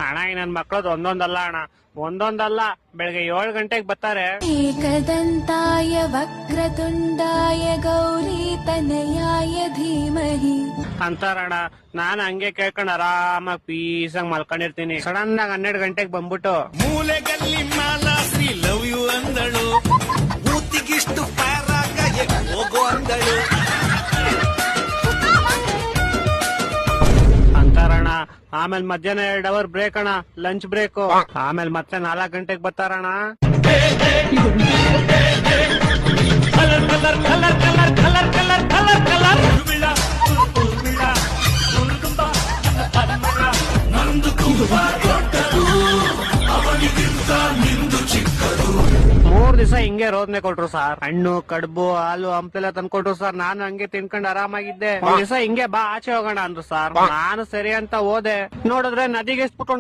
ಅಣ್ಣ ಈ ನನ್ ಮಕ್ಳದ್ ಒಂದೊಂದಲ್ಲ ಅಣ್ಣ, ಒಂದೊಂದಲ್ಲ, ಬೆಳಗ್ಗೆ 7 ಗಂಟೆಗೆ ಬರ್ತಾರೆ. ಏಕದಂತಾಯ ವಕ್ರತುಂಡಾಯ ಗೌರೀತನಯಾಯ ಧೀಮಹಿ ಅಂತಾರಣ್ಣ. ನಾನ್ ಹಂಗೆ ಕೇಳ್ಕೊಂಡ್ ಆರಾಮಾಗಿ ಪೀಸಾಗಿ ಮಲ್ಕೊಂಡಿರ್ತೀನಿ. ಸಡನ್ ಆಗಿ 12 ಗಂಟೆಗೆ ಬಂದ್ಬಿಟ್ಟು ಮೂಲೆಗಲ್ಲಿ ಮಾಲಾಶ್ರೀ ಲವ್ ಯು ಅಂದಳು, ಊತಿಗಿಷ್ಟು ಪ್ಯಾರಾಗ ಹೋಗೋ ಅಂದಳು. ಅಂತಾರಣ್ಣ. ಆಮೇಲೆ ಮಧ್ಯಾಹ್ನ 2 ಅವರ್ ಬ್ರೇಕ್ ಅಣ್ಣ, ಲಂಚ್ ಬ್ರೇಕ್. ಆಮೇಲೆ ಮತ್ತೆ 4 ಗಂಟೆಗೆ ಬರ್ತಾರಣ್ಣ. Colour colour colour colour colour colour colour colour ಮೂರ್ ದಿವಸ ಹಿಂಗೆ ರೋದನೆ ಕೊಟ್ರು ಸರ್. ಹಣ್ಣು ಕಡುಬು ಹಾಲು ಹಂಪೆಲ್ಲ ತಂದ್ಕೊಟ್ರು ಸರ್. ನಾನು ಹಂಗೆ ತಿನ್ಕೊಂಡು ಆರಾಮಾಗಿದ್ದೆ. ಒಂದ್ ದಿವಸ ಹಿಂಗೆ ಬಾ ಆಚೆ ಹೋಗೋಣ ಅಂದ್ರು ಸರ್. ನಾನು ಸರಿ ಅಂತ ಹೋದೆ. ನೋಡಿದ್ರೆ ನದಿಗೆ ಎಸ್ಬಿಟ್ಕೊಂಡು